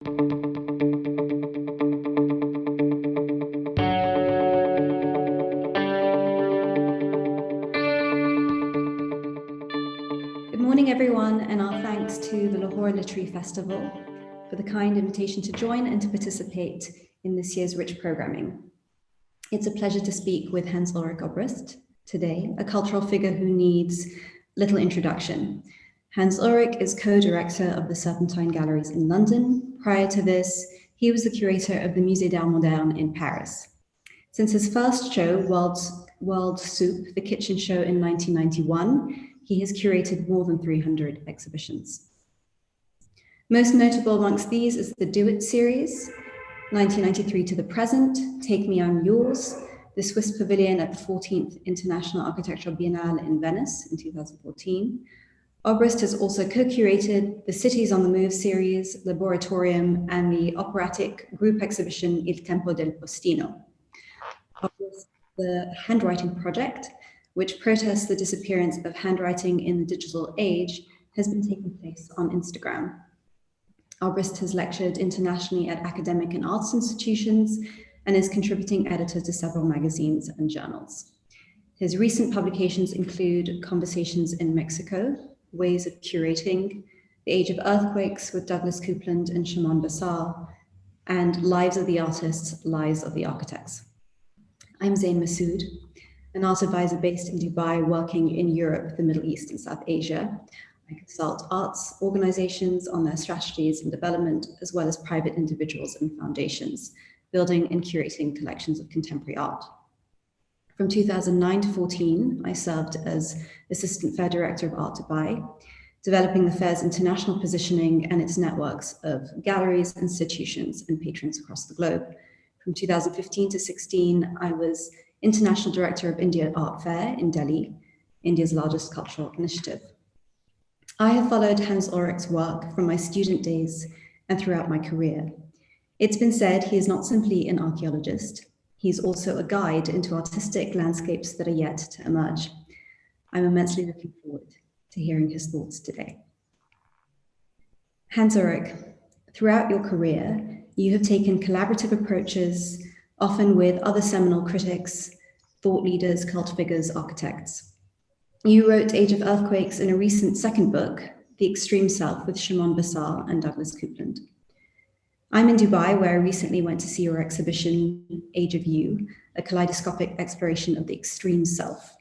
Good morning, everyone, and our thanks to the Lahore Literary Festival for the kind invitation to join and to participate in this year's rich programming. It's a pleasure to speak with Ulrich Obrist today, a cultural figure who needs little introduction. Ulrich is co-director of the Serpentine Galleries in London. Prior to this, he was the curator of the Musée d'Art Moderne in Paris. Since his first show, World Soup, the kitchen show in 1991, he has curated more than 300 exhibitions. Most notable amongst these is the Do It series, 1993 to the present, Take Me, I'm Yours, the Swiss Pavilion at the 14th International Architectural Biennale in Venice in 2014. Obrist has also co-curated the Cities on the Move series, Laboratorium, and the operatic group exhibition Il Tempo del Postino. Obrist, the Handwriting Project, which protests the disappearance of handwriting in the digital age, has been taking place on Instagram. Obrist has lectured internationally at academic and arts institutions and is contributing editor to several magazines and journals. His recent publications include Conversations in Mexico, Ways of Curating, The Age of Earthquakes with Douglas Coupland and Shimon Basar, and Lives of the Artists, Lives of the Architects. I'm Zane Massoud, an art advisor based in Dubai, working in Europe, the Middle East, and South Asia. I consult arts organizations on their strategies and development, as well as private individuals and foundations, building and curating collections of contemporary art. From 2009 to 14, I served as Assistant Fair Director of Art Dubai, developing the fair's international positioning and its networks of galleries, institutions, and patrons across the globe. From 2015 to 16, I was International Director of India Art Fair in Delhi, India's largest cultural initiative. I have followed Ulrich's work from my student days and throughout my career. It's been said he is not simply an archaeologist, he's also a guide into artistic landscapes that are yet to emerge. I'm immensely looking forward to hearing his thoughts today. Ulrich, throughout your career, you have taken collaborative approaches, often with other seminal critics, thought leaders, cult figures, architects. You wrote Age of Earthquakes in a recent second book, The Extreme Self, with Shimon Basar and Douglas Coupland. I'm in Dubai, where I recently went to see your exhibition, Age of You, a kaleidoscopic exploration of the extreme self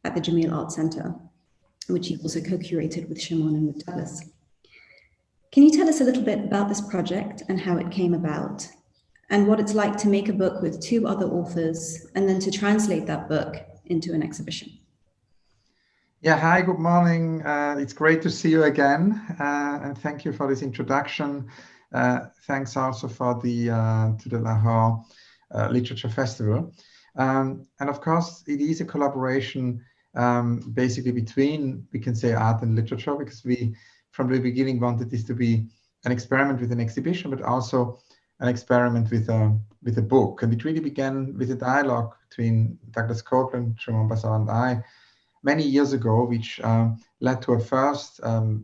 at the Jameel Art Center, which you also co-curated with Shimon and with Douglas. Can you tell us a little bit about this project and how it came about, and what it's like to make a book with two other authors and then to translate that book into an exhibition? Yeah, hi, good morning. It's great to see you again, and thank you for this introduction. Thanks also for the to the Lahore Literature Festival. And of course, it is a collaboration basically between, we can say, art and literature, because we, from the beginning, wanted this to be an experiment with an exhibition, but also an experiment with a book. And it really began with a dialogue between Douglas Coupland, Shimon Basar, and I many years ago, which led to a first,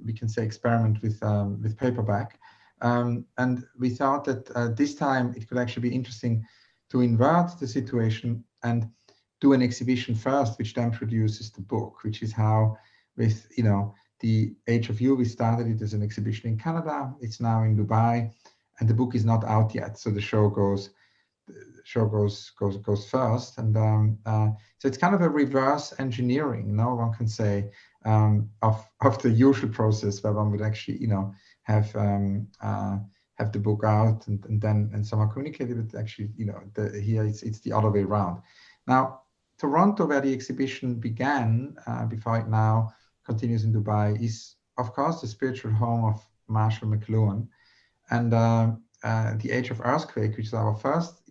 we can say, experiment with paperback. And we thought that this time it could actually be interesting to invert the situation and do an exhibition first, which then produces the book, which is how, with the Age of You, we started it as an exhibition in Canada. It's now in Dubai, and the book is not out yet, so the show goes first. And so it's kind of a reverse engineering, one can say, of the usual process where one would actually have the book out and then somehow communicate it. But actually, here it's the other way around. Now, Toronto, where the exhibition began, before it now continues in Dubai, is of course the spiritual home of Marshall McLuhan. And the Age of Earthquake, which is our first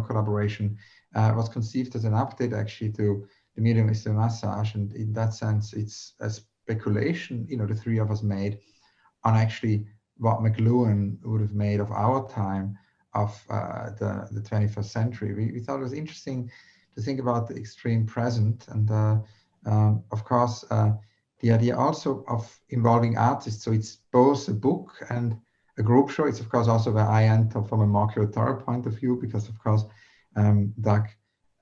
collaboration, was conceived as an update actually to the medium Eastern Massage, and in that sense it's a speculation the three of us made on actually what McLuhan would have made of our time, of the 21st century. We thought it was interesting to think about the extreme present, and of course the idea also of involving artists, so it's both a book and a group show. It's of course also where I enter from a more curatorial point of view, because of course Doug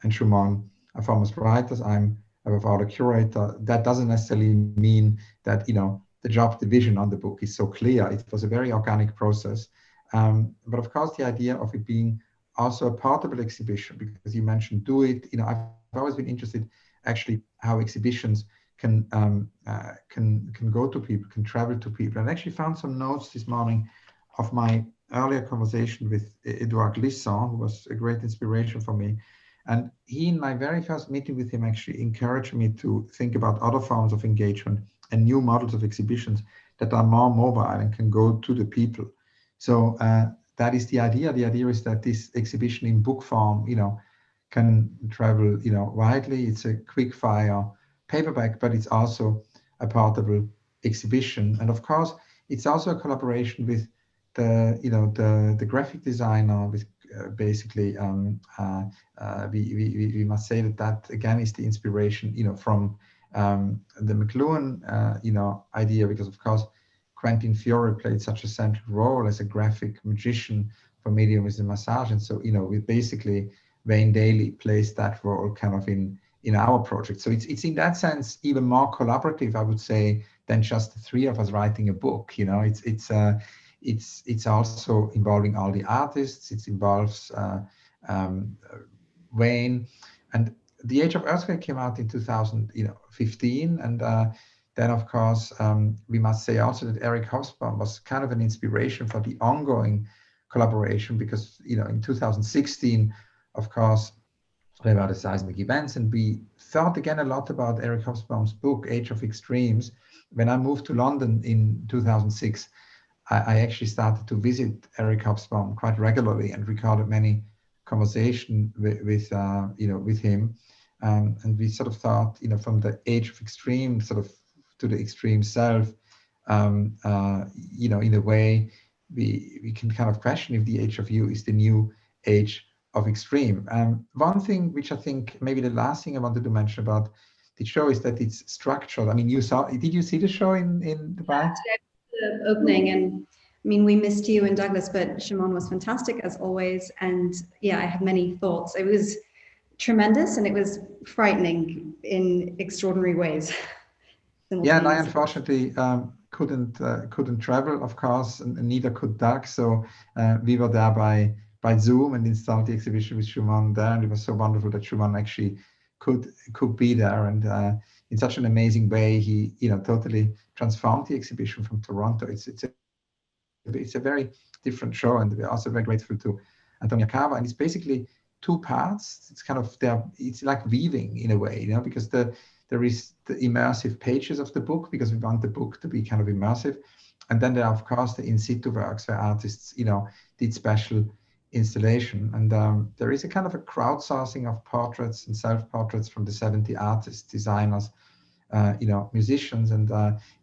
and Shumon are foremost writers. I'm above all a curator. That doesn't necessarily mean that the job division on the book is so clear. It was a very organic process, but of course the idea of it being also a portable exhibition, because you mentioned do it. I've always been interested actually how exhibitions can go to people, can travel to people. And I actually found some notes this morning of my earlier conversation with Edouard Glissant, who was a great inspiration for me. And he, in my very first meeting with him, actually encouraged me to think about other forms of engagement and new models of exhibitions that are more mobile and can go to the people. So that is the idea. The idea is that this exhibition in book form, can travel, widely. It's a quick fire paperback, but it's also a portable exhibition. And of course, it's also a collaboration with the graphic designer, with basically we must say that again is the inspiration from the McLuhan idea, because of course Quentin Fiore played such a central role as a graphic magician for mediumism and massage, and so we basically Wayne Daly plays that role kind of in our project. So it's in that sense even more collaborative, I would say, than just the three of us writing a book. It's also involving all the artists. It involves Wayne, and The Age of Earthquake came out in 2015, and then of course we must say also that Eric Hobsbawm was kind of an inspiration for the ongoing collaboration, because in 2016, of course, there were the seismic events, and we thought again a lot about Eric Hobsbawm's book Age of Extremes. When I moved to London in 2006, I actually started to visit Eric Hobsbawm quite regularly and recorded many conversations with him. And we sort of thought, from the age of extreme sort of to the extreme self, in a way, we can kind of question if the age of you is the new age of extreme. One thing which I think maybe the last thing I wanted to mention about the show is that it's structured. I mean, did you see the show in Dubai? The opening, and I mean, we missed you and Douglas, but Shimon was fantastic as always. And yeah, I have many thoughts. It was tremendous and it was frightening in extraordinary ways. Yeah, and I unfortunately couldn't travel, of course, and neither could Doug. So we were there by Zoom and installed the exhibition with Shumon there, and it was so wonderful that Shumon actually could be there, and in such an amazing way, he totally transformed the exhibition from Toronto. It's a very different show, and we're also very grateful to Antonia Cava, and it's basically two parts. It's kind of it's like weaving in a way, because there is the immersive pages of the book, because we want the book to be kind of immersive, and then there are of course the in situ works where artists did special installation, and there is a kind of a crowdsourcing of portraits and self-portraits from the 70 artists, designers, musicians, and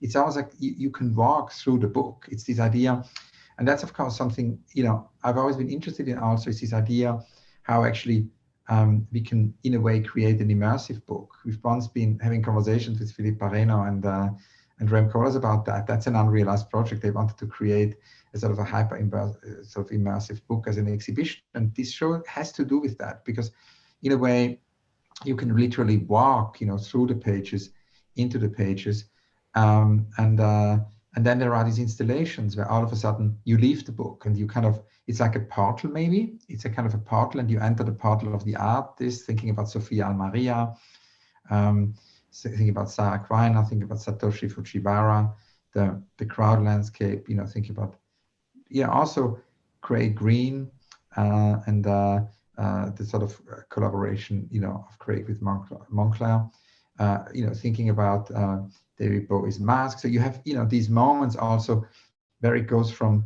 it's always like you can walk through the book. It's this idea, and that's of course something I've always been interested in. Also, is this idea how actually we can in a way create an immersive book. We've once been having conversations with Philippe Pareno and Rem Koolhaas about that. That's an unrealized project. They wanted to create a sort of a sort of immersive book as an exhibition, and this show has to do with that, because in a way you can literally walk through the pages, into the pages, and then there are these installations where all of a sudden you leave the book and you kind of, it's like a portal, maybe it's a kind of a portal, and you enter the portal of the artist, thinking about Sophia Almaria, thinking about Sarah Quiner, thinking about Satoshi Fujiwara, the crowd landscape, thinking about also Craig Green, and the sort of collaboration of Craig with Moncler, thinking about David Bowie's Mask. So you have these moments also where it goes from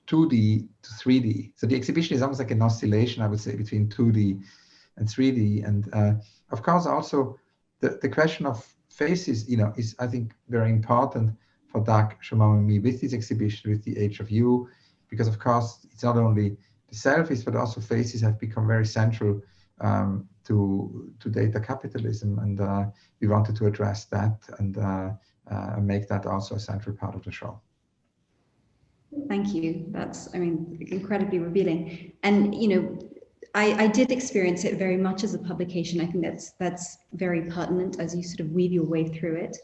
2D to 3D. So the exhibition is almost like an oscillation, I would say, between 2D and 3D. And of course, also the question of faces, is I think very important for Doug, Shumon, and me with this exhibition, with the Age of You, because of course it's not only the selfies, but also faces have become very central to data capitalism, and we wanted to address that and make that also a central part of the show. Thank you. That's, I mean, incredibly revealing. And, you know, I did experience it very much as a publication. I think that's very pertinent as you sort of weave your way through it.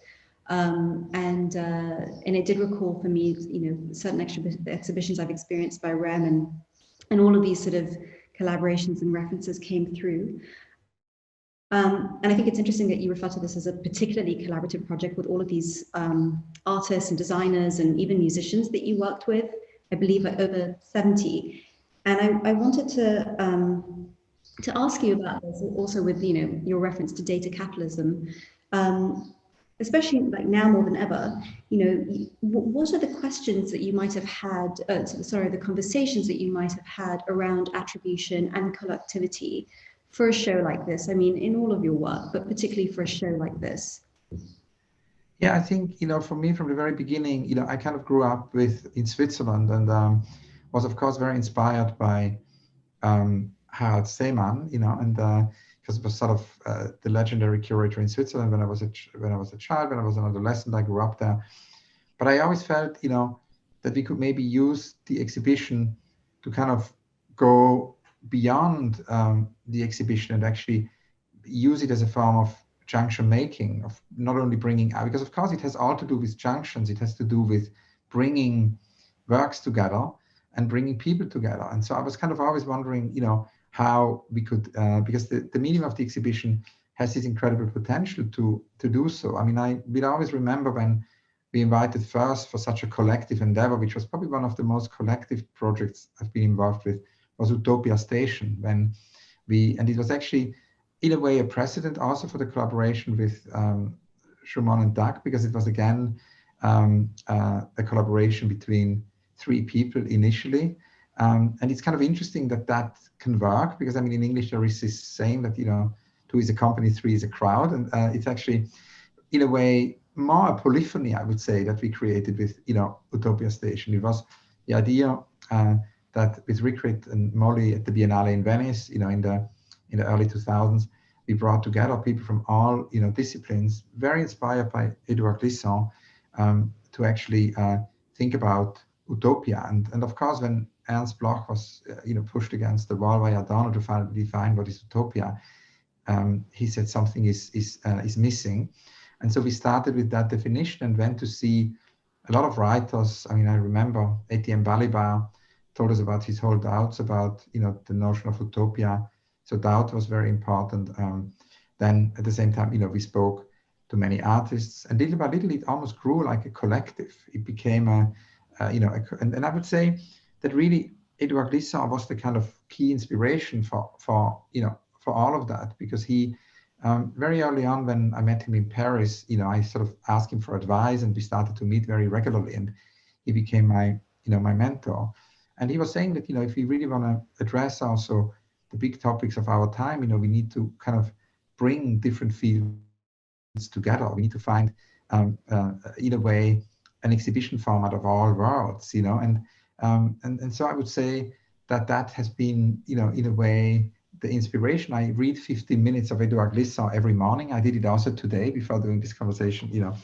And it did recall for me, you know, certain exhibitions I've experienced by REM, and all of these sort of collaborations and references came through. And I think it's interesting that you refer to this as a particularly collaborative project with all of these artists and designers and even musicians that you worked with, I believe over 70. And I wanted to ask you about this also with, you know, your reference to data capitalism, especially like now more than ever. You know, what are the questions that you might have had, the conversations that you might have had around attribution and collectivity for a show like this? I mean, in all of your work, but particularly for a show like this. Yeah, I think, you know, for me from the very beginning, you know, I kind of grew up in Switzerland, and was of course very inspired by Harald Seemann, you know, and because it was sort of the legendary curator in Switzerland when I was a child, when I was an adolescent, I grew up there. But I always felt, you know, that we could maybe use the exhibition to kind of go beyond the exhibition and actually use it as a form of junction making, of not only bringing out, because of course it has all to do with junctions, it has to do with bringing works together and bringing people together. And so I was kind of always wondering, you know, how we could, because the medium of the exhibition has this incredible potential to do so. I mean, we'd always remember when we invited first for such a collective endeavor, which was probably one of the most collective projects I've been involved with, was Utopia Station, when and it was actually, in a way, a precedent also for the collaboration with Schumann and Duck, because it was again a collaboration between three people initially. And it's kind of interesting that can work, because I mean, in English, there is this saying that, you know, two is a company, three is a crowd. And it's actually, in a way, more a polyphony, I would say, that we created with, you know, Utopia Station. It was the idea that with Rickrit and Molly at the Biennale in Venice, you know, in the early 2000s, we brought together people from all, you know, disciplines, very inspired by Edouard Glissant, to actually think about utopia. And of course, when Ernst Bloch was, you know, pushed against the wall by Adorno to define what is utopia, he said something is missing. And so we started with that definition and went to see a lot of writers. I mean, I remember Etienne Balibar told us about his whole doubts about, you know, the notion of utopia. So doubt was very important. Then at the same time, you know, we spoke to many artists, and little by little, it almost grew like a collective. It became and I would say that really Edouard Glissant was the kind of key inspiration for you know, for all of that, because he very early on, when I met him in Paris, you know, I sort of asked him for advice, and we started to meet very regularly, and he became my mentor. And he was saying that, you know, if we really want to address also the big topics of our time, you know, we need to kind of bring different fields together. We need to find, in a way, an exhibition format of all worlds, you know, and so I would say that has been, you know, in a way, the inspiration. I read 15 minutes of Edouard Glissant every morning. I did it also today before doing this conversation, you know,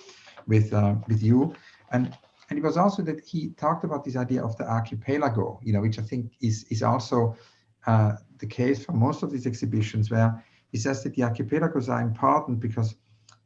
with you. And it was also that he talked about this idea of the archipelago, you know, which I think is also the case for most of these exhibitions, where he says that the archipelagos are important because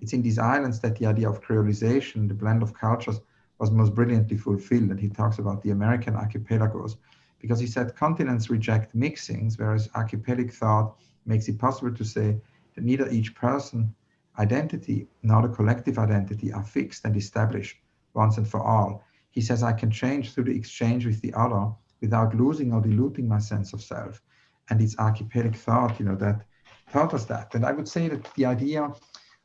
it's in these islands that the idea of creolization, the blend of cultures, was most brilliantly fulfilled. And he talks about the American archipelagos, because he said continents reject mixings, whereas archipelagic thought makes it possible to say that neither each person identity nor the collective identity are fixed and established once and for all. He says, I can change through the exchange with the other without losing or diluting my sense of self. And it's archipelagic thought, you know, that taught us that. And I would say that the idea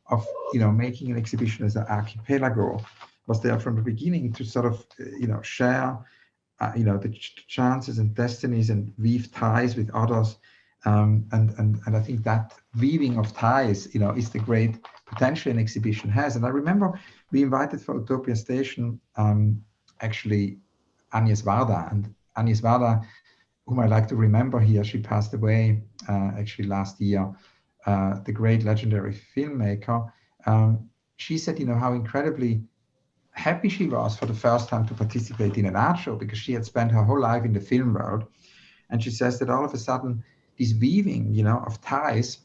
of, you know, making an exhibition as an archipelago was there from the beginning to sort of, you know, share, you know, the chances and destinies and weave ties with others. And I think that weaving of ties, you know, is the great potential an exhibition has. And I remember we invited for Utopia Station, actually Agnes Varda. And Agnes Varda, whom I like to remember here, she passed away actually last year, the great legendary filmmaker. She said, you know, how incredibly happy she was for the first time to participate in an art show, because she had spent her whole life in the film world. And she says that all of a sudden, this weaving, of ties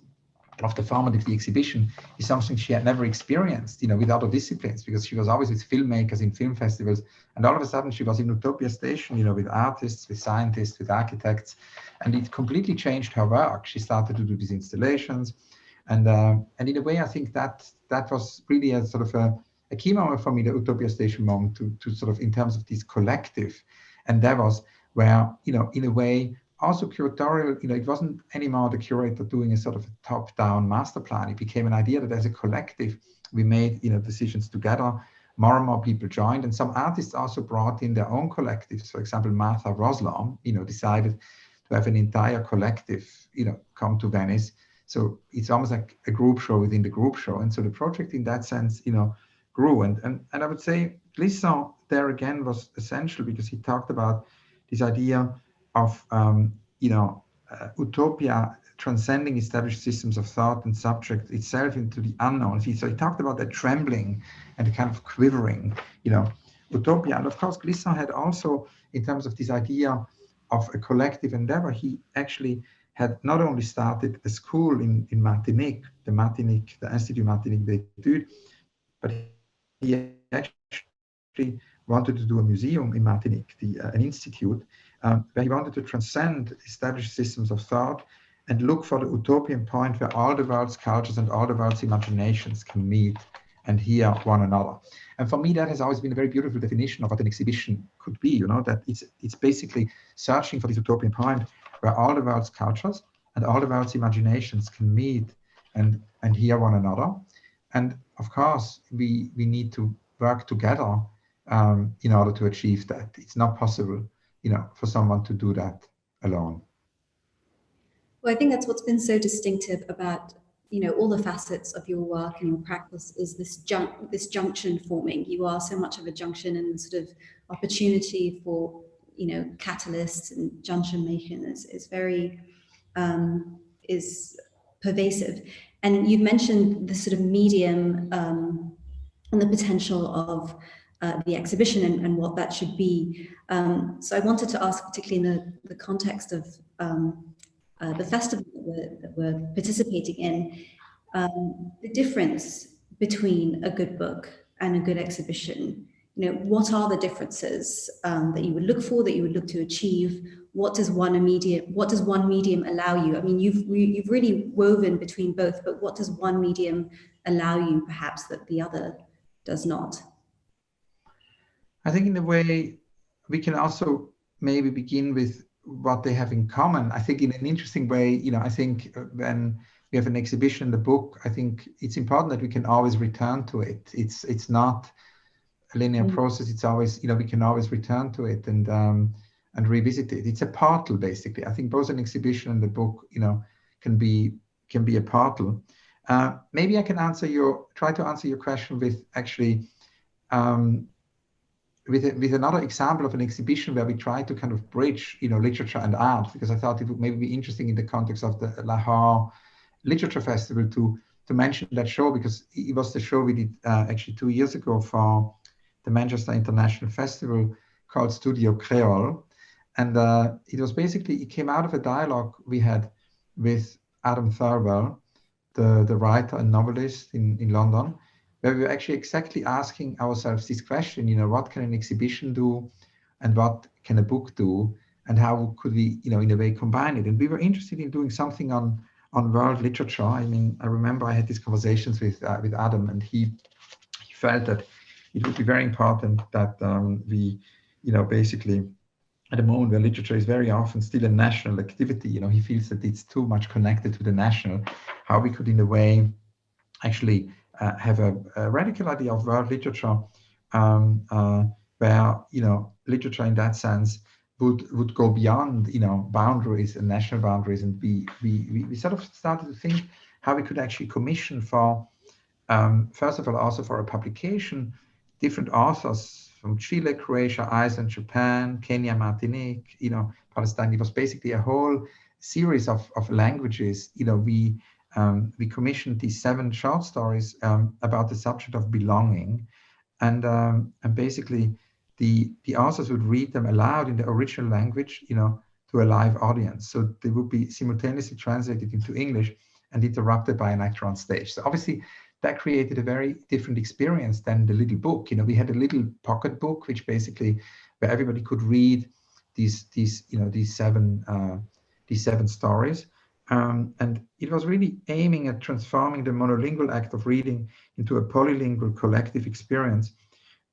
of the format of the exhibition is something she had never experienced, with other disciplines, because she was always with filmmakers in film festivals. And all of a sudden she was in Utopia Station, with artists, with scientists, with architects, and it completely changed her work. She started to do these installations. And in a way, I think that was really a sort of a key moment for me, the Utopia Station moment, to sort of, in terms of these collective endeavors, where, in a way, also curatorial, it wasn't anymore the curator doing a sort of a top-down master plan. It became an idea that as a collective, we made, decisions together. More and more people joined, and some artists also brought in their own collectives. For example, Martha Roslam, decided to have an entire collective, come to Venice. So it's almost like a group show within the group show. And so the project in that sense, grew. And I would say Glissant there again was essential, because he talked about this idea of, utopia transcending established systems of thought and subject itself into the unknown. So he talked about that trembling and the kind of quivering, utopia. And of course, Glissant had also, in terms of this idea of a collective endeavor, he actually had not only started a school in Martinique, the Institut Martinique d'Etudes, but he actually wanted to do a museum in Martinique, an institute, where he wanted to transcend established systems of thought and look for the utopian point where all the world's cultures and all the world's imaginations can meet and hear one another. And for me, that has always been a very beautiful definition of what an exhibition could be, that it's basically searching for this utopian point where all the world's cultures and all the world's imaginations can meet and hear one another. And of course, we need to work together in order to achieve that. It's not possible, for someone to do that alone. Well, I think that's what's been so distinctive about, all the facets of your work and your practice, is this junction forming. You are so much of a junction, and the sort of opportunity for, catalysts and junction making is very, is pervasive. And you've mentioned the sort of medium and the potential of the exhibition and what that should be. So I wanted to ask, particularly in the context of the festival that we're participating in, the difference between a good book and a good exhibition. What are the differences that you would look for, that you would look to achieve? What does one medium allow you? I mean, you've really woven between both, but what does one medium allow you, perhaps, that the other does not? I think in a way, we can also maybe begin with what they have in common. I think in an interesting way, I think when we have an exhibition, the book, I think it's important that we can always return to it. It's not a linear process. It's always, we can always return to it and revisit it. It's a portal, basically. I think both an exhibition and the book, can be a portal. Maybe I can try to answer your question with actually with another example of an exhibition where we try to kind of bridge, literature and art, because I thought it would maybe be interesting in the context of the Lahore Literature Festival to mention that show, because it was the show we did actually 2 years ago for the Manchester International Festival called Studio Creole. And it came out of a dialogue we had with Adam Thirlwell, the writer and novelist in London, where we were actually exactly asking ourselves this question, what can an exhibition do and what can a book do, and how could we, in a way combine it? And we were interested in doing something on world literature. I mean, I remember I had these conversations with Adam, and he felt that it would be very important that we, basically, at a moment where literature is very often still a national activity, he feels that it's too much connected to the national, how we could, in a way, actually have a radical idea of world literature, where, literature in that sense would go beyond, boundaries and national boundaries, and we sort of started to think how we could actually commission for, first of all, also for a publication, different authors from Chile, Croatia, Iceland, Japan, Kenya, Martinique, Palestine. It was basically a whole series of languages. We commissioned these 7 short stories about the subject of belonging, and basically the authors would read them aloud in the original language, to a live audience. So they would be simultaneously translated into English and interrupted by an actor on stage. So obviously that created a very different experience than the little book. We had a little pocket book, which basically where everybody could read these seven stories. And it was really aiming at transforming the monolingual act of reading into a polylingual collective experience,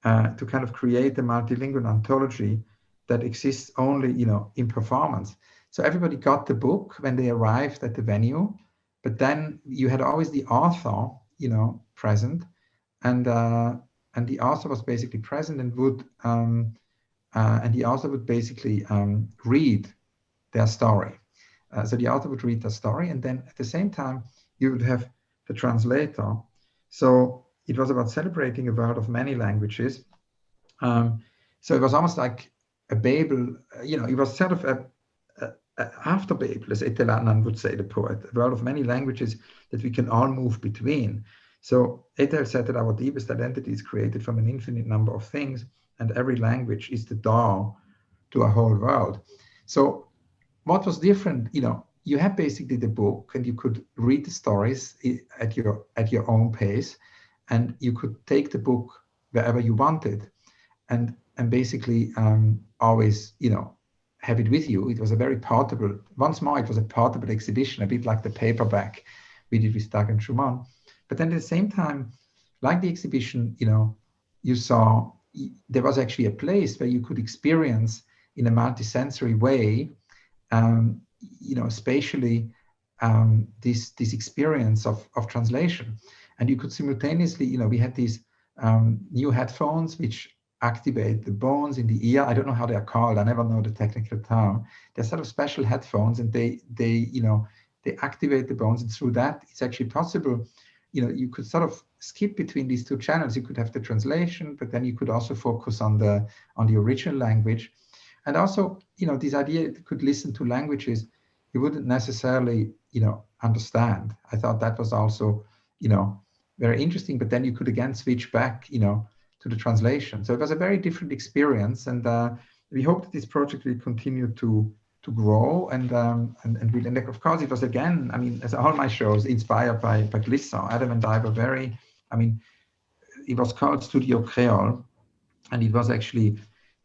to kind of create a multilingual anthology that exists only, in performance. So everybody got the book when they arrived at the venue, but then you had always the author, present, and the author was basically present and the author would basically read their story. So the author would read the story, and then at the same time, you would have the translator. So it was about celebrating a world of many languages. So it was almost like a Babel, it was sort of a after Babel, as Etel would say, the poet, a world of many languages that we can all move between. So Etel said that our deepest identity is created from an infinite number of things, and every language is the door to a whole world. So what was different, you had basically the book and you could read the stories at your own pace, and you could take the book wherever you wanted, and basically always, have it with you. It was a very portable, once more, it was a portable exhibition, a bit like the paperback we did with Dag and Schumann. But then at the same time, like the exhibition, you saw there was actually a place where you could experience in a multisensory way, spatially, this experience of translation. And you could simultaneously, we had these new headphones which activate the bones in the ear. I don't know how they are called. I never know the technical term. They're sort of special headphones, and they activate the bones, and through that, it's actually possible. You could sort of skip between these two channels. You could have the translation, but then you could also focus on the original language. And also, this idea you could listen to languages you wouldn't necessarily, understand. I thought that was also, very interesting. But then you could again switch back, to the translation. So it was a very different experience, and we hope that this project will continue to grow. And of course, it was again, as all my shows, inspired by Glissant. Adam and I were very, it was called Studio Creole, and it was actually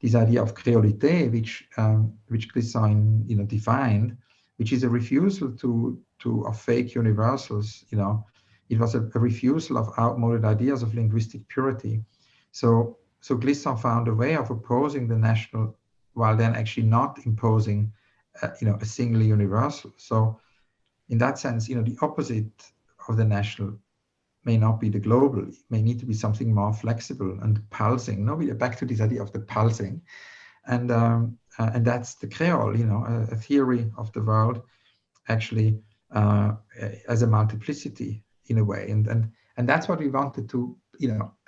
this idea of creolité, which Glissant, defined, which is a refusal of fake universals. It was a refusal of outmoded ideas of linguistic purity. So Glissant found a way of opposing the national, while then actually not imposing, a single universal. So in that sense, the opposite of the national may not be the global. It may need to be something more flexible and pulsing. No, we are back to this idea of the pulsing, and that's the Creole. A theory of the world, actually, as a multiplicity in a way, and that's what we wanted to,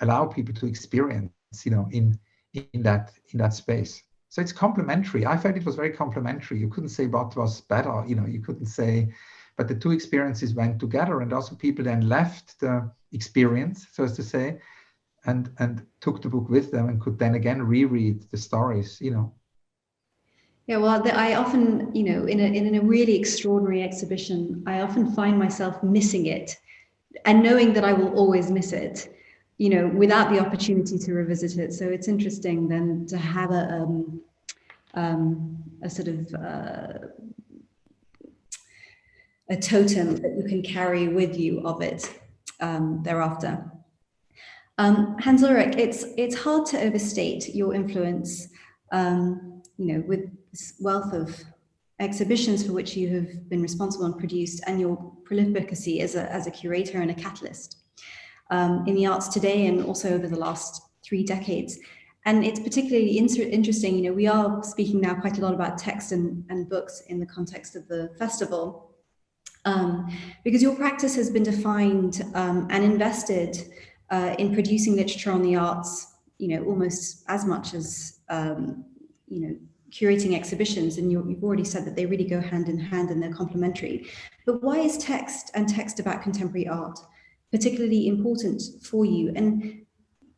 allow people to experience, in that space. So it's complementary. I felt it was very complementary. You couldn't say what was better. You couldn't say. But the two experiences went together, and also people then left the experience, so as to say, and took the book with them and could then again reread the stories, Yeah, well, I often, in a really extraordinary exhibition, I often find myself missing it, and knowing that I will always miss it, without the opportunity to revisit it. So it's interesting then to have a sort of a totem that you can carry with you of it thereafter. Hans Ulrich, it's hard to overstate your influence, with this wealth of exhibitions for which you have been responsible and produced, and your prolificacy as a curator and a catalyst in the arts today and also over the last 3 decades. And it's particularly interesting, we are speaking now quite a lot about text and books in the context of the festival, because your practice has been defined and invested in producing literature on the arts, almost as much as, curating exhibitions. And you've already said that they really go hand in hand and they're complementary. But why is text and text about contemporary art particularly important for you? And,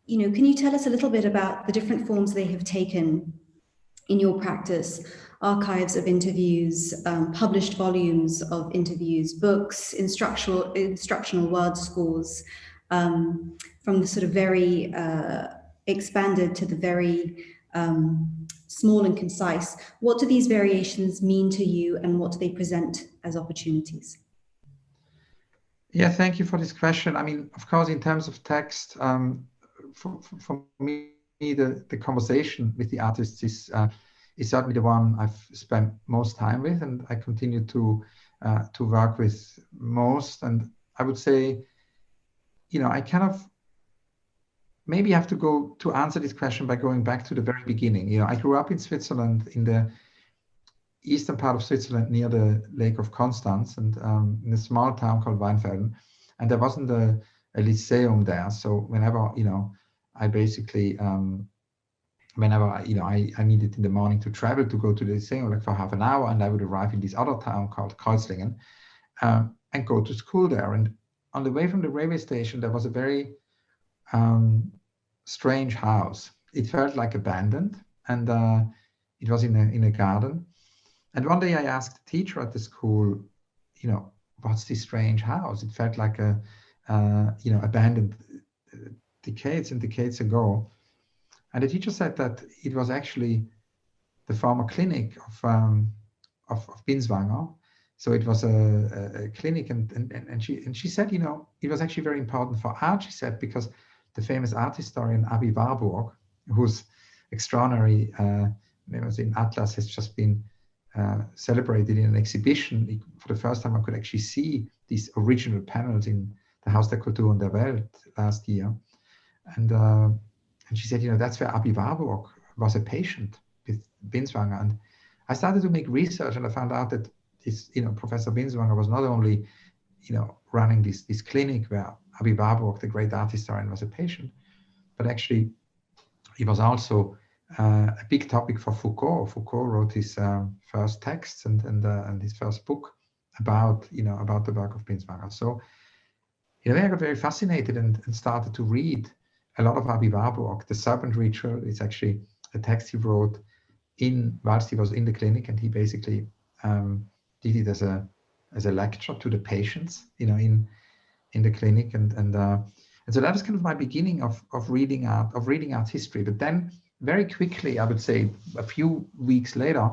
can you tell us a little bit about the different forms they have taken in your practice? Archives of interviews, published volumes of interviews, books, instructional word scores, from the sort of very expanded to the very small and concise. What do these variations mean to you, and what do they present as opportunities? Yeah, thank you for this question. I mean, of course, in terms of text, for me, the conversation with the artists is certainly the one I've spent most time with, and I continue to work with most. And I would say, I kind of maybe have to go to answer this question by going back to the very beginning. I grew up in Switzerland, in the eastern part of Switzerland near the Lake of Constance, and in a small town called Weinfelden. And there wasn't a lyceum there. So whenever, I basically, whenever I needed in the morning to travel to go to the lyceum, like for half an hour, and I would arrive in this other town called Kreuzlingen and go to school there. And on the way from the railway station, there was a very strange house. It felt like abandoned, and it was in a garden. And one day I asked the teacher at the school, what's this strange house? It felt like a abandoned decades and decades ago. And the teacher said that it was actually the former clinic of Binswanger. So it was a clinic, and she said, it was actually very important for art, she said, because the famous art historian Abi Warburg, whose extraordinary was in Atlas, has just been celebrated in an exhibition. For the first time, I could actually see these original panels in the Haus der Kultur und der Welt last year. And she said, that's where Abi Warburg was a patient with Binswanger. And I started to make research, and I found out that this, Professor Binswanger was not only, running this clinic where Abi Warburg, the great art historian, was a patient, but actually he was also a big topic for Foucault. Foucault wrote his first texts and his first book about the work of Binswanger. So I got very fascinated and started to read a lot of Abi Warburg. The Serpent Ritual is actually a text he wrote whilst he was in the clinic, and he basically did it as a lecture to the patients, in the clinic, and so that was kind of my beginning of reading art history. But then very quickly, I would say a few weeks later,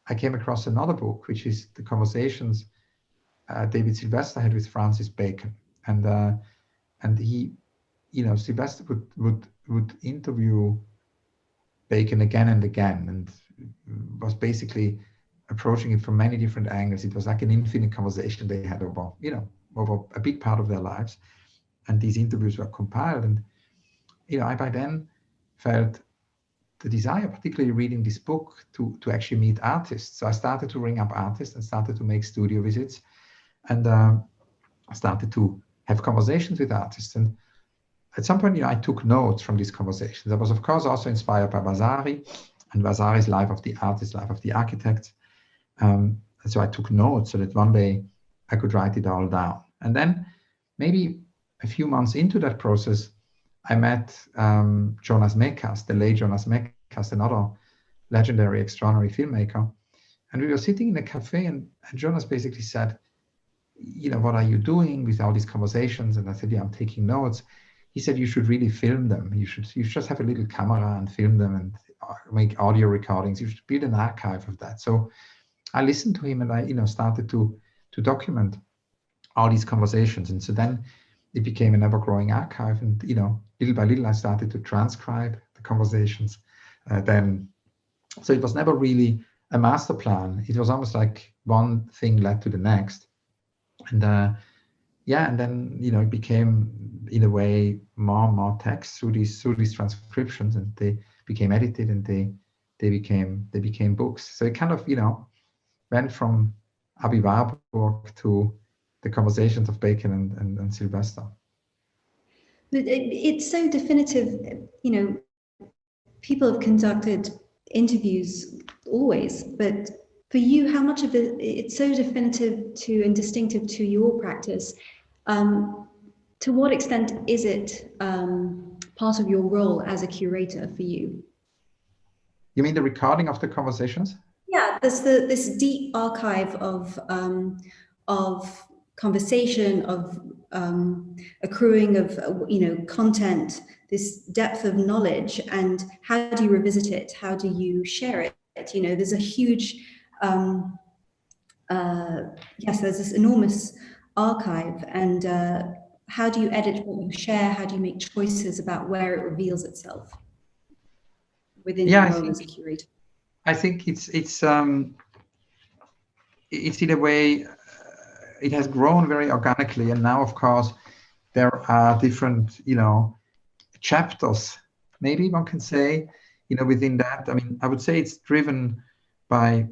I came across another book, which is the conversations David Sylvester had with Francis Bacon, and he, Sylvester would interview Bacon again and again, and was basically approaching it from many different angles. It was like an infinite conversation they had over a big part of their lives, and these interviews were compiled. And I by then felt the desire, particularly reading this book, to actually meet artists. So I started to ring up artists and started to make studio visits, and started to have conversations with artists. And at some point, I took notes from these conversations. I was, of course, also inspired by Vasari and Vasari's Life of the Artist, Life of the Architect. And so I took notes so that one day I could write it all down. And then maybe a few months into that process, I met Jonas Mekas, the late Jonas Mekas, another legendary, extraordinary filmmaker. And we were sitting in a cafe, and Jonas basically said, what are you doing with all these conversations? And I said, I'm taking notes. He said, you should really film them. You should just have a little camera and film them and make audio recordings. You should build an archive of that. So I listened to him, and I, started to document all these conversations. And so then it became an ever-growing archive. And, little by little, I started to transcribe the conversations. So it was never really a master plan. It was almost like one thing led to the next. And and then, it became, in a way, more and more text through these transcriptions, and they became edited, and they became books. So it kind of, went from Abi Warburg to the conversations of Bacon and Sylvester. It's so definitive, people have conducted interviews always, but for you, how much of it's so definitive to and distinctive to your practice? To what extent is it part of your role as a curator for you? You mean the recording of the conversations? Yeah, there's this deep archive of conversation, of accruing of content, this depth of knowledge, and how do you revisit it? How do you share it? There's a huge yes, there's this enormous archive, and how do you edit what you share? How do you make choices about where it reveals itself within your role as a curator? I think it's in a way, it has grown very organically, and now of course there are different chapters, maybe one can say, within that. I mean, I would say it's driven by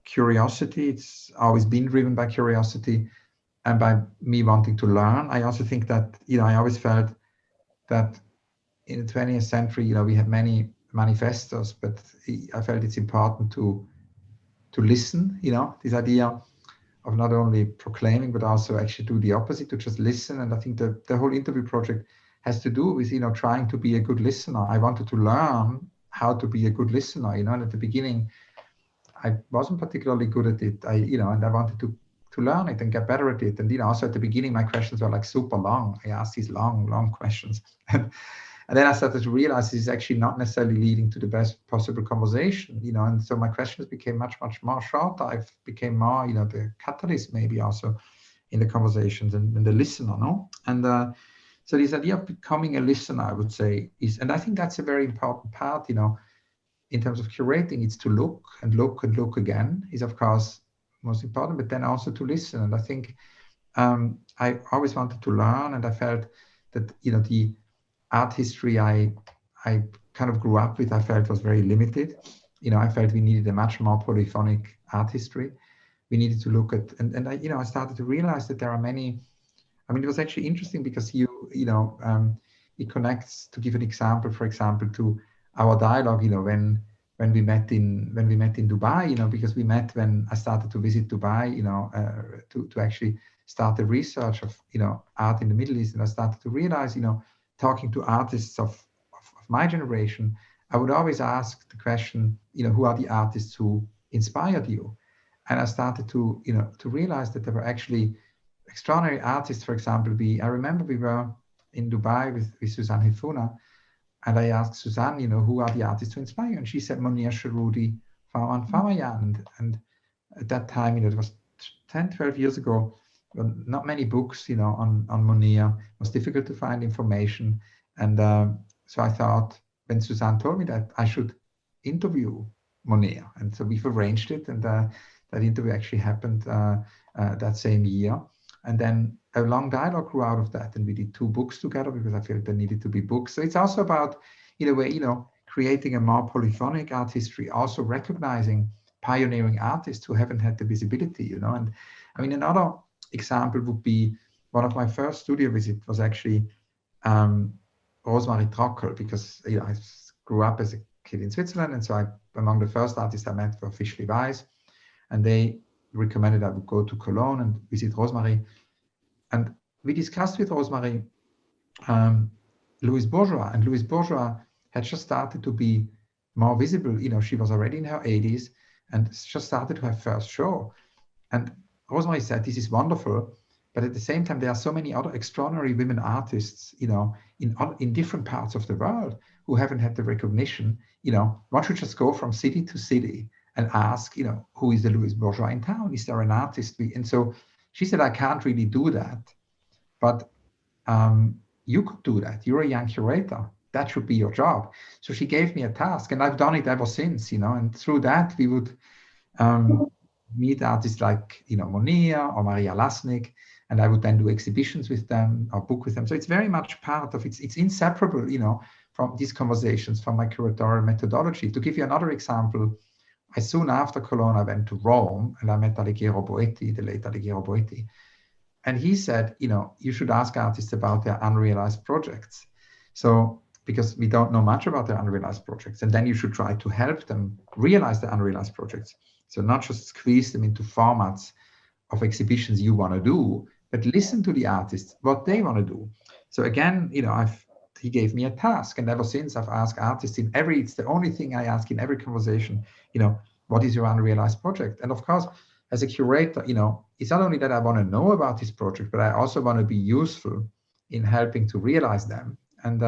curiosity. It's always been driven by curiosity and by me wanting to learn. I also think that I always felt that in the 20th century we had many manifestos, but I felt it's important to listen, this idea of not only proclaiming, but also actually do the opposite, to just listen. And I think that the whole interview project has to do with, trying to be a good listener. I wanted to learn how to be a good listener, and at the beginning, I wasn't particularly good at it. And I wanted to learn it and get better at it. And, also at the beginning, my questions were like super long. I asked these long questions. And then I started to realize this is actually not necessarily leading to the best possible conversation, and so my questions became much more shorter. I became more, the catalyst maybe also in the conversations and the listener, no? And so this idea of becoming a listener, I would say, and I think that's a very important part, in terms of curating. It's to look and look again is, of course, most important, but then also to listen. And I think I always wanted to learn, and I felt that, the art history I kind of grew up with, I felt was very limited. I felt we needed a much more polyphonic art history. We needed to look at, and I started to realize that there are many. I mean, it was actually interesting because it connects, to give an example, for example, to our dialogue. When we met in Dubai, because we met when I started to visit Dubai, to actually start the research of art in the Middle East, and I started to realize, talking to artists of my generation, I would always ask the question, who are the artists who inspired you? And I started to realize that there were actually extraordinary artists. For example, I remember we were in Dubai with Suzanne Hifuna, and I asked Suzanne, who are the artists who inspire you? And she said Monir Sharudi, Farman Farmayan. And at that time, it was 10, 12 years ago, not many books, on Monir. It was difficult to find information. And so I thought, when Suzanne told me that, I should interview Monir. And so we've arranged it, and that interview actually happened that same year. And then a long dialogue grew out of that, and we did 2 books together because I felt there needed to be books. So it's also about, in a way, creating a more polyphonic art history, also recognizing pioneering artists who haven't had the visibility, And I mean, another example would be, one of my first studio visits was actually Rosemarie Trockel, because I grew up as a kid in Switzerland, and so among the first artists I met were Fischli Weiss, and they recommended I would go to Cologne and visit Rosemarie. And we discussed with Rosemarie Louise Bourgeois, and Louise Bourgeois had just started to be more visible. She was already in her 80s and just started to have first show. And Rosemarie said, this is wonderful, but at the same time, there are so many other extraordinary women artists, in different parts of the world who haven't had the recognition. One should just go from city to city and ask, who is the Louise Bourgeois in town? Is there an artist? And so she said, I can't really do that, but you could do that. You're a young curator. That should be your job. So she gave me a task, and I've done it ever since, and through that, we would meet artists like, Monir or Maria Lasnik, and I would then do exhibitions with them or book with them. So it's very much part of it's inseparable, from these conversations, from my curatorial methodology. To give you another example, soon after Cologne, I went to Rome, and I met Alighiero Boetti, the late Alighiero Boetti. And he said, you should ask artists about their unrealized projects. So, because we don't know much about their unrealized projects, and then you should try to help them realize the unrealized projects. So not just squeeze them into formats of exhibitions you want to do, but listen to the artists, what they want to do. So again, I've he gave me a task, and ever since I've asked artists it's the only thing I ask in every conversation, what is your unrealized project? And of course, as a curator, it's not only that I want to know about this project, but I also want to be useful in helping to realize them. And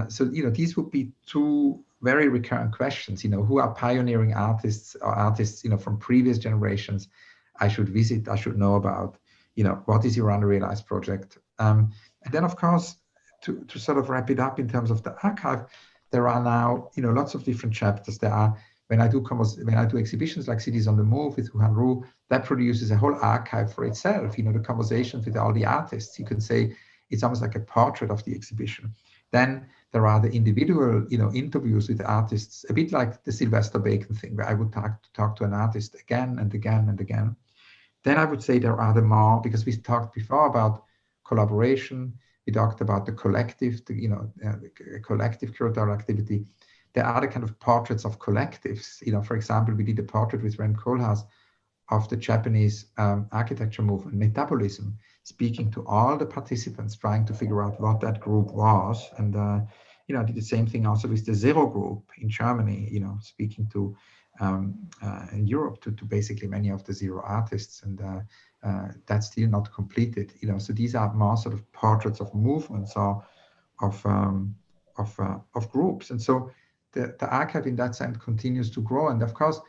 so, these would be two very recurrent questions, who are pioneering artists or artists, from previous generations I should visit, I should know about, what is your unrealized project? And then, of course, to sort of wrap it up in terms of the archive, there are now, lots of different chapters. There are, when I do exhibitions like Cities on the Move with Wuhan Ru, that produces a whole archive for itself, the conversations with all the artists. You can say it's almost like a portrait of the exhibition. Then there are the individual, interviews with artists, a bit like the Sylvester Bacon thing, where I would talk to an artist again and again and again. Then I would say there are the more, because we talked before about collaboration, we talked about the collective, the collective curatorial activity. There are the kind of portraits of collectives. For example, we did a portrait with Rem Koolhaas of the Japanese architecture movement, Metabolism, speaking to all the participants, trying to figure out what that group was. And, I did the same thing also with the Zero group in Germany, speaking to, in Europe, to basically many of the Zero artists. And that's still not completed, so these are more sort of portraits of movements or of groups. And so the archive in that sense continues to grow. And of course,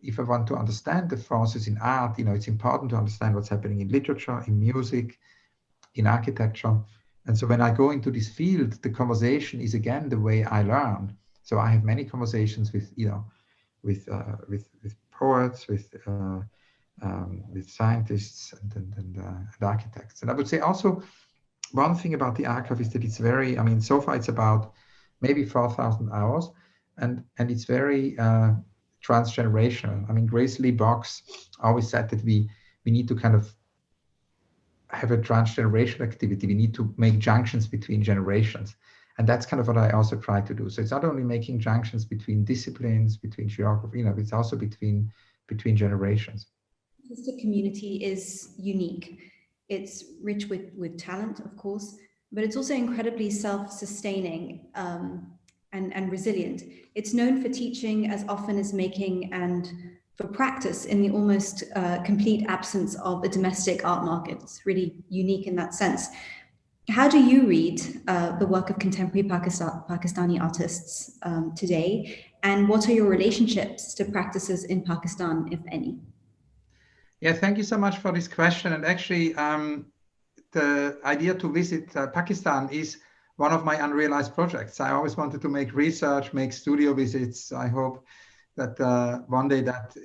if I want to understand the forces in art, it's important to understand what's happening in literature, in music, in architecture. And so when I go into this field, the conversation is again the way I learn. So I have many conversations with, with poets, with scientists and architects. And I would say also one thing about the archive is that it's very, so far it's about maybe 4,000 hours, and it's very transgenerational. Grace Lee Boggs always said that we need to kind of have a transgenerational activity. We need to make junctions between generations. And that's kind of what I also try to do. So it's not only making junctions between disciplines, between geography, it's also between generations. The artistic community is unique. It's rich with talent, of course, but it's also incredibly self-sustaining and resilient. It's known for teaching as often as making, and for practice in the almost complete absence of a domestic art market. It's really unique in that sense. How do you read the work of contemporary Pakistani artists today? And what are your relationships to practices in Pakistan, if any? Yeah, thank you so much for this question. And actually, the idea to visit Pakistan is one of my unrealized projects. I always wanted to make research, make studio visits. I hope that one day that,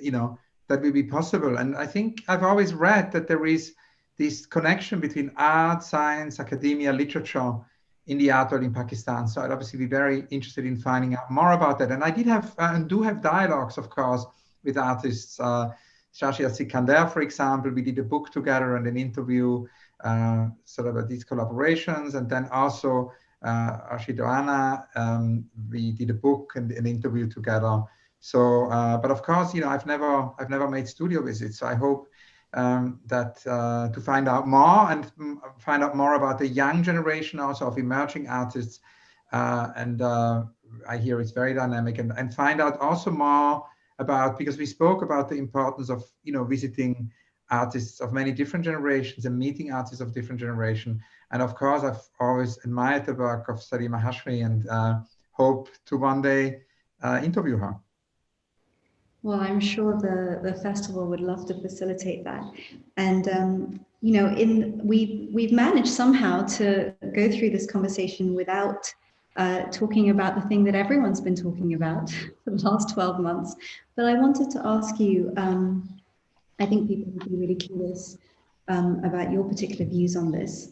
that will be possible. And I think I've always read that there is this connection between art, science, academia, literature in the art world in Pakistan. So I'd obviously be very interested in finding out more about that. And I did have and do have dialogues, of course, with artists. Shashia Sikandar, for example, we did a book together and an interview, sort of these collaborations. And then also Rashid Oana, we did a book and an interview together. So, but of course, I've never made studio visits. So I hope that to find out more and find out more about the young generation also of emerging artists. And I hear it's very dynamic, and find out also more about, because we spoke about the importance of, visiting artists of many different generations and meeting artists of different generations. And of course, I've always admired the work of Salima Hashmi and hope to one day interview her. Well, I'm sure the festival would love to facilitate that. And, we've managed somehow to go through this conversation without talking about the thing that everyone's been talking about for the last 12 months. But I wanted to ask you, I think people would be really curious about your particular views on this.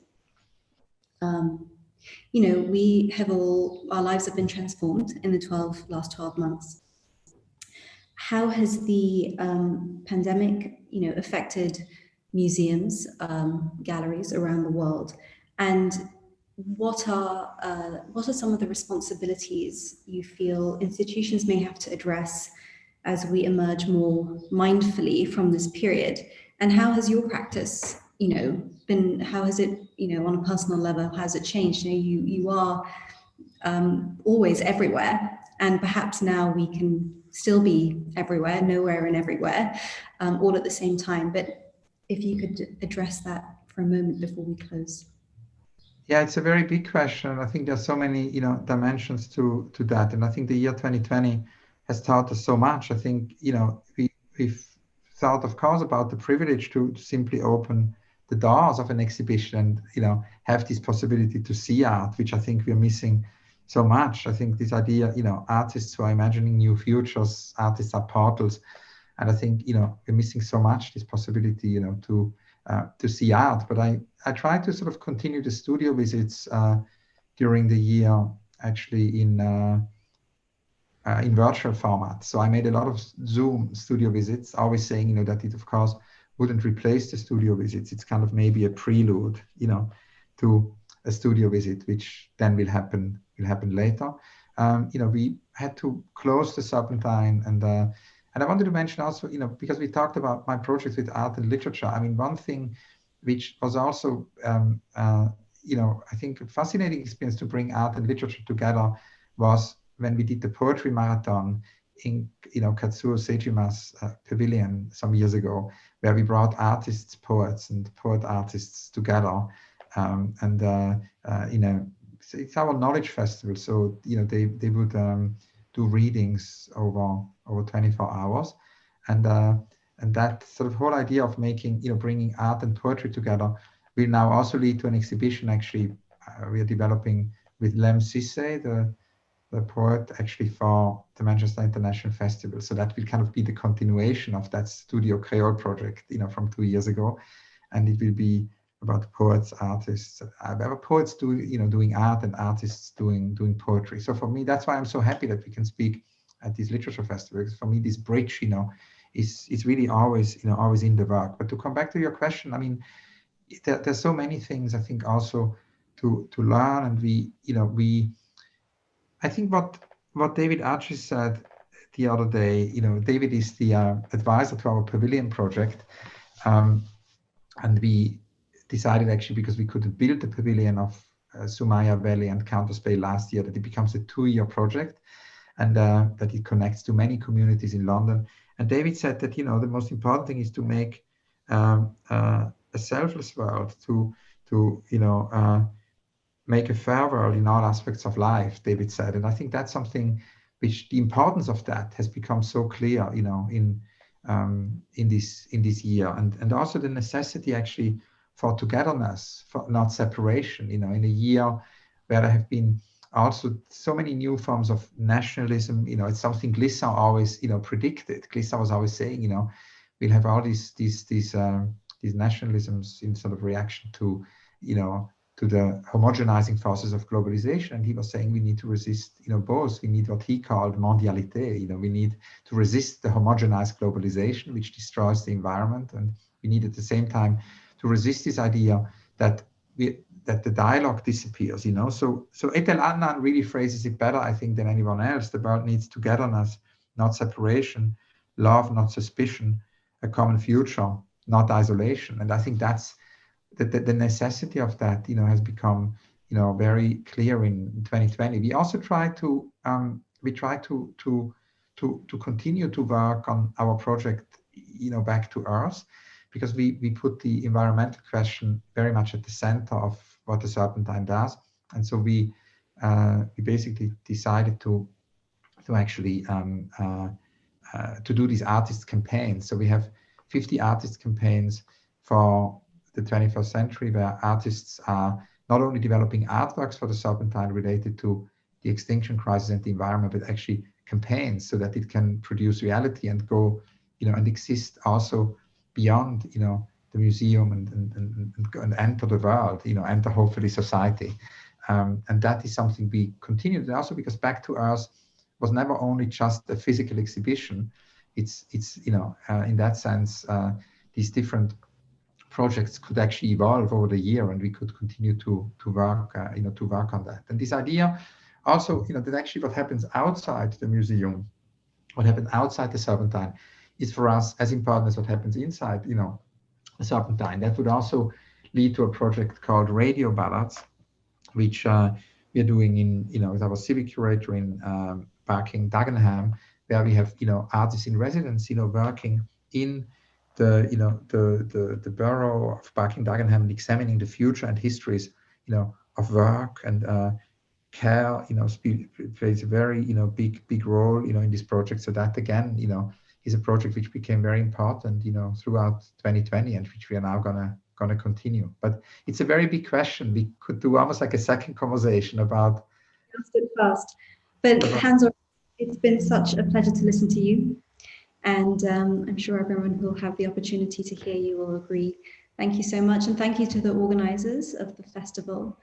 We have our lives have been transformed in the last 12 months. How has the pandemic, affected museums, galleries around the world? And what are some of the responsibilities you feel institutions may have to address as we emerge more mindfully from this period? And how has your practice been, how has it, on a personal level, how has it changed? You are always everywhere, and perhaps now we can still be everywhere, nowhere and everywhere, all at the same time. But if you could address that for a moment before we close. Yeah, it's a very big question. I think there's so many, dimensions to that. And I think the year 2020 has taught us so much. I think, we've thought, of course, about the privilege to simply open the doors of an exhibition and, have this possibility to see art, which I think we're missing so much. I think this idea, artists who are imagining new futures, artists are portals. And I think, we're missing so much this possibility, to see art. But I try to sort of continue the studio visits during the year, actually in virtual format. So I made a lot of Zoom studio visits, always saying, that it of course wouldn't replace the studio visits. It's kind of maybe a prelude, to a studio visit, which then will happen later. We had to close the Serpentine, and I wanted to mention also, because we talked about my project with art and literature. I mean, one thing which was also, I think a fascinating experience to bring art and literature together was when we did the poetry marathon in, Katsuo Sejima's pavilion some years ago, where we brought artists, poets, and poet artists together. It's our knowledge festival. So, they would do readings over 24 hours. And that sort of whole idea of making, bringing art and poetry together will now also lead to an exhibition. Actually, we are developing with Lem Sisse, the poet, actually for the Manchester International Festival. So that will kind of be the continuation of that Studio Creole project, from 2 years ago. And it will be about poets, artists, poets doing art and artists doing poetry. So for me, that's why I'm so happy that we can speak at this literature festival. Because for me, this bridge, is really always in the work. But to come back to your question, I mean, there's so many things I think also to learn, and I think what David Archie said the other day, David is the advisor to our pavilion project, and we decided, actually, because we couldn't build the pavilion of Sumaya Valley and Counters Bay last year, that it becomes a 2-year project, and that it connects to many communities in London. And David said that, the most important thing is to make a selfless world, to make a fair world in all aspects of life, David said. And I think that's something which the importance of that has become so clear, in this year, and also the necessity actually for togetherness, for not separation, in a year where there have been also so many new forms of nationalism. It's something Glissant always, predicted. Glissant was always saying, we'll have all these nationalisms in sort of reaction to, to the homogenizing forces of globalization. And he was saying we need to resist, both. We need what he called mondialité. We need to resist the homogenized globalization, which destroys the environment. And we need at the same time to resist this idea that the dialogue disappears, So Etel Adnan really phrases it better, I think, than anyone else. The world needs togetherness, not separation, love, not suspicion, a common future, not isolation. And I think that's the necessity of that, has become, very clear in 2020. We also try to continue to work on our project, Back to Earth, because we put the environmental question very much at the center of what the Serpentine does. And so we basically decided to actually to do these artist campaigns. So we have 50 artist campaigns for the 21st century, where artists are not only developing artworks for the Serpentine related to the extinction crisis and the environment, but actually campaigns so that it can produce reality and go, and exist also beyond, the museum and enter the world, enter hopefully society. And that is something we continued. And also because Back to Earth was never only just a physical exhibition. It's in that sense, these different projects could actually evolve over the year, and we could continue to work on that. And this idea also, that actually what happens outside the museum, what happens outside the Serpentine, is for us as important as what happens inside, a certain time. That would also lead to a project called Radio Ballads, which we are doing in, with our civic curator in Barking, Dagenham, where we have, artists in residence, working in the, the borough of Barking, Dagenham, and examining the future and histories, of work and care, plays a very, big role, in this project. So that again, is a project which became very important, throughout 2020, and which we are now gonna continue. But it's a very big question. We could do almost like a second conversation about. Fast, but Hans, it's been such a pleasure to listen to you, and I'm sure everyone who will have the opportunity to hear you will agree. Thank you so much, and thank you to the organizers of the festival